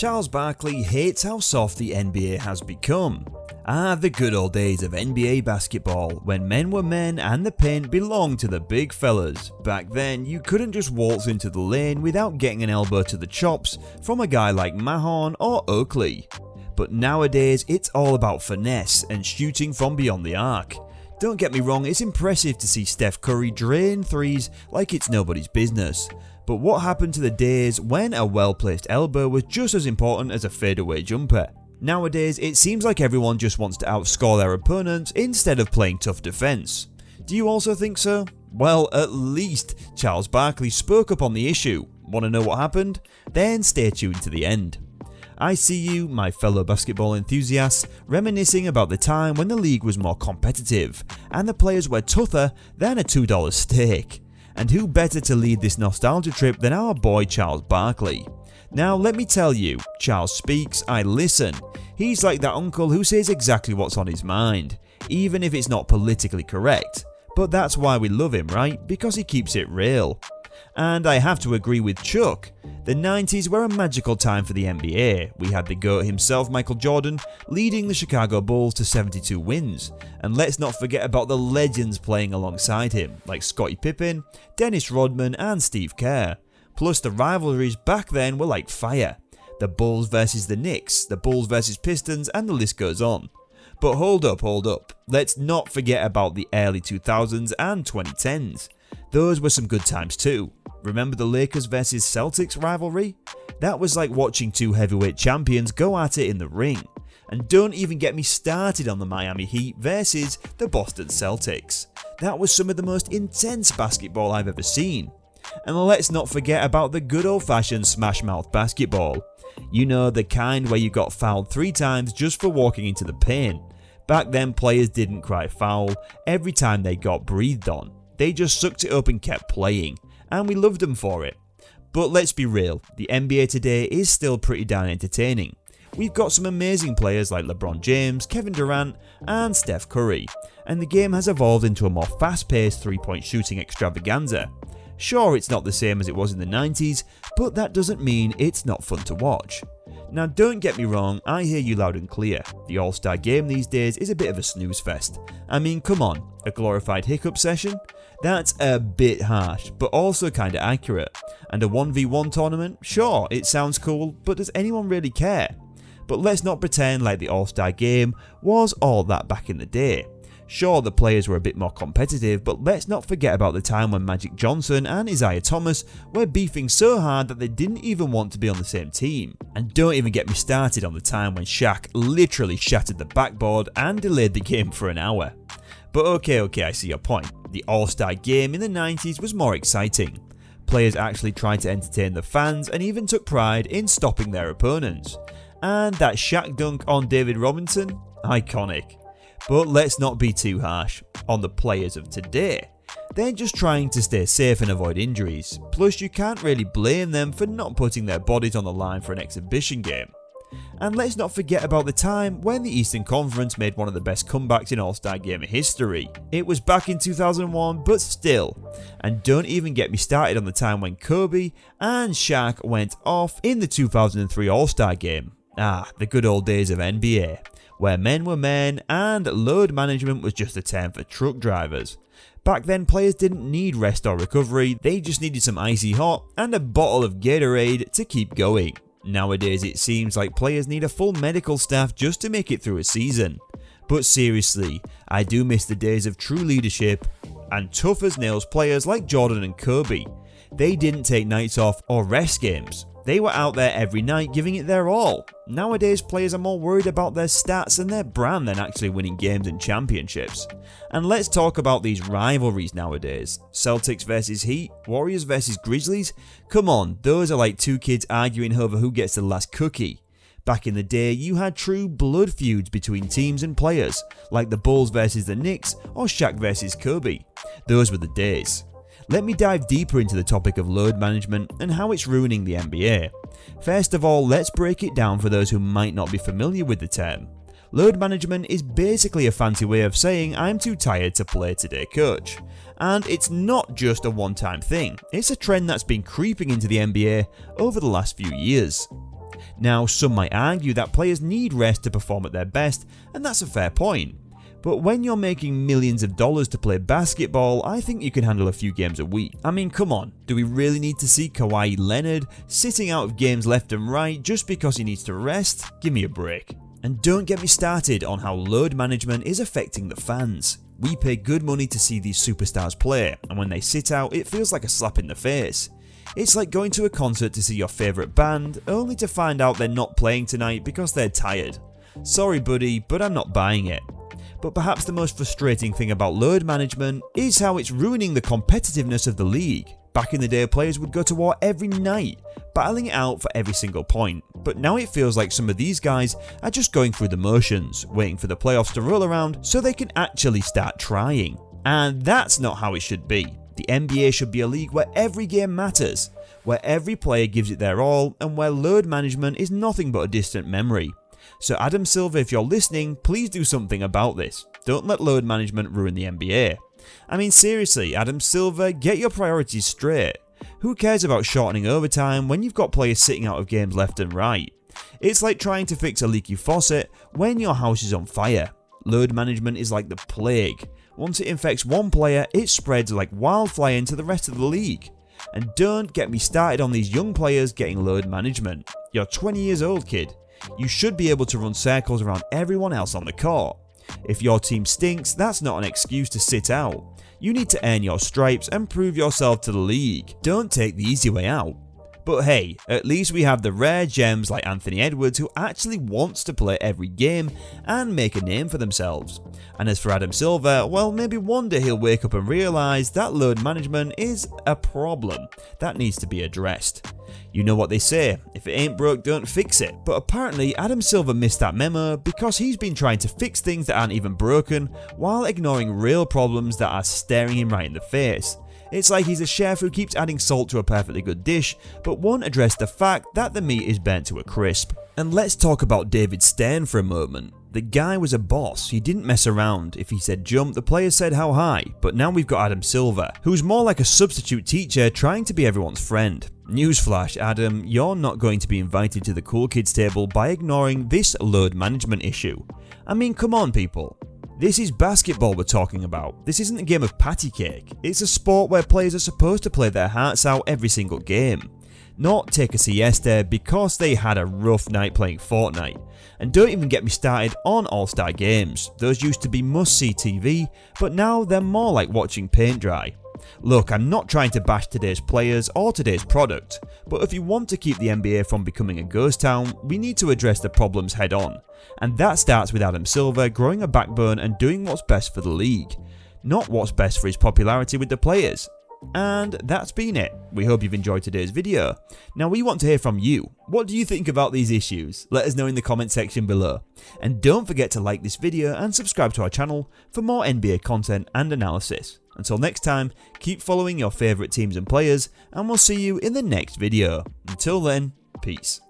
Charles Barkley hates how soft the NBA has become. The good old days of NBA basketball, when men were men and the paint belonged to the big fellas. Back then, you couldn't just waltz into the lane without getting an elbow to the chops from a guy like Mahon or Oakley. But nowadays, it's all about finesse and shooting from beyond the arc. Don't get me wrong, it's impressive to see Steph Curry drain threes like it's nobody's business. But what happened to the days when a well-placed elbow was just as important as a fadeaway jumper? Nowadays, it seems like everyone just wants to outscore their opponents instead of playing tough defense. Do you also think so? Well, at least Charles Barkley spoke up on the issue. Want to know what happened? Then stay tuned to the end. I see you, my fellow basketball enthusiasts, reminiscing about the time when the league was more competitive and the players were tougher than a $2 steak. And who better to lead this nostalgia trip than our boy Charles Barkley? Now let me tell you, Charles speaks, I listen. He's like that uncle who says exactly what's on his mind, even if it's not politically correct. But that's why we love him, right? Because he keeps it real. And I have to agree with Chuck. The 90s were a magical time for the NBA. We had the GOAT himself, Michael Jordan, leading the Chicago Bulls to 72 wins. And let's not forget about the legends playing alongside him, like Scottie Pippen, Dennis Rodman and Steve Kerr. Plus the rivalries back then were like fire. The Bulls versus the Knicks, the Bulls versus Pistons, and the list goes on. But hold up. Let's not forget about the early 2000s and 2010s. Those were some good times too. Remember the Lakers versus Celtics rivalry? That was like watching two heavyweight champions go at it in the ring. And don't even get me started on the Miami Heat versus the Boston Celtics. That was some of the most intense basketball I've ever seen. And let's not forget about the good old-fashioned smash mouth basketball. You know, the kind where you got fouled 3 times just for walking into the paint. Back then, players didn't cry foul every time they got breathed on. They just sucked it up and kept playing, and we loved them for it. But let's be real, the NBA today is still pretty darn entertaining. We've got some amazing players like LeBron James, Kevin Durant, and Steph Curry, and the game has evolved into a more fast-paced 3-point shooting extravaganza. Sure, it's not the same as it was in the 90s, but that doesn't mean it's not fun to watch. Now don't get me wrong, I hear you loud and clear. The All-Star game these days is a bit of a snooze fest. I mean, come on, a glorified hiccup session? That's a bit harsh, but also kinda accurate. And a 1v1 tournament? Sure, it sounds cool, but does anyone really care? But let's not pretend like the All-Star game was all that back in the day. Sure, the players were a bit more competitive, but let's not forget about the time when Magic Johnson and Isaiah Thomas were beefing so hard that they didn't even want to be on the same team. And don't even get me started on the time when Shaq literally shattered the backboard and delayed the game for an hour. But okay, I see your point. The All-Star game in the 90s was more exciting. Players actually tried to entertain the fans and even took pride in stopping their opponents. And that Shaq dunk on David Robinson? Iconic. But let's not be too harsh on the players of today. They're just trying to stay safe and avoid injuries. Plus, you can't really blame them for not putting their bodies on the line for an exhibition game. And let's not forget about the time when the Eastern Conference made one of the best comebacks in All-Star game history. It was back in 2001, but still. And don't even get me started on the time when Kobe and Shaq went off in the 2003 All-Star game. The good old days of NBA. Where men were men and load management was just a term for truck drivers. Back then, players didn't need rest or recovery, they just needed some icy hot and a bottle of Gatorade to keep going. Nowadays, it seems like players need a full medical staff just to make it through a season. But seriously, I do miss the days of true leadership and tough as nails players like Jordan and Kobe. They didn't take nights off or rest games. They were out there every night giving it their all. Nowadays, players are more worried about their stats and their brand than actually winning games and championships. And let's talk about these rivalries nowadays. Celtics versus Heat, Warriors versus Grizzlies. Come on, those are like two kids arguing over who gets the last cookie. Back in the day, you had true blood feuds between teams and players, like the Bulls versus the Knicks or Shaq versus Kobe. Those were the days. Let me dive deeper into the topic of load management and how it's ruining the NBA. First of all, let's break it down for those who might not be familiar with the term. Load management is basically a fancy way of saying I'm too tired to play today, coach. And it's not just a one-time thing, it's a trend that's been creeping into the NBA over the last few years. Now, some might argue that players need rest to perform at their best, and that's a fair point. But when you're making millions of dollars to play basketball, I think you can handle a few games a week. I mean, come on, do we really need to see Kawhi Leonard sitting out of games left and right just because he needs to rest? Give me a break. And don't get me started on how load management is affecting the fans. We pay good money to see these superstars play, and when they sit out, it feels like a slap in the face. It's like going to a concert to see your favourite band, only to find out they're not playing tonight because they're tired. Sorry buddy, but I'm not buying it. But perhaps the most frustrating thing about load management is how it's ruining the competitiveness of the league. Back in the day, players would go to war every night, battling it out for every single point, but now it feels like some of these guys are just going through the motions, waiting for the playoffs to roll around so they can actually start trying. And that's not how it should be. The NBA should be a league where every game matters, where every player gives it their all, and where load management is nothing but a distant memory. So Adam Silver, if you're listening, please do something about this. Don't let load management ruin the NBA. I mean seriously, Adam Silver, get your priorities straight. Who cares about shortening overtime when you've got players sitting out of games left and right? It's like trying to fix a leaky faucet when your house is on fire. Load management is like the plague. Once it infects one player, it spreads like wildfire into the rest of the league. And don't get me started on these young players getting load management. You're 20 years old, kid. You should be able to run circles around everyone else on the court. If your team stinks, that's not an excuse to sit out. You need to earn your stripes and prove yourself to the league. Don't take the easy way out. But hey, at least we have the rare gems like Anthony Edwards who actually wants to play every game and make a name for themselves. And as for Adam Silver, well, maybe one day he'll wake up and realise that load management is a problem that needs to be addressed. You know what they say, if it ain't broke, don't fix it. But apparently Adam Silver missed that memo because he's been trying to fix things that aren't even broken while ignoring real problems that are staring him right in the face. It's like he's a chef who keeps adding salt to a perfectly good dish, but won't address the fact that the meat is burnt to a crisp. And let's talk about David Stern for a moment. The guy was a boss, he didn't mess around. If he said jump, the players said how high. But now we've got Adam Silver, who's more like a substitute teacher trying to be everyone's friend. Newsflash, Adam, you're not going to be invited to the cool kids table by ignoring this load management issue. I mean, come on people. This is basketball we're talking about. This isn't a game of patty cake. It's a sport where players are supposed to play their hearts out every single game. Not take a siesta because they had a rough night playing Fortnite. And don't even get me started on All-Star games. Those used to be must-see TV, but now they're more like watching paint dry. Look, I'm not trying to bash today's players or today's product, but if you want to keep the NBA from becoming a ghost town, we need to address the problems head on. And that starts with Adam Silver growing a backbone and doing what's best for the league, not what's best for his popularity with the players. And that's been it. We hope you've enjoyed today's video. Now we want to hear from you. What do you think about these issues? Let us know in the comment section below. And don't forget to like this video and subscribe to our channel for more NBA content and analysis. Until next time, keep following your favourite teams and players, and we'll see you in the next video. Until then, peace.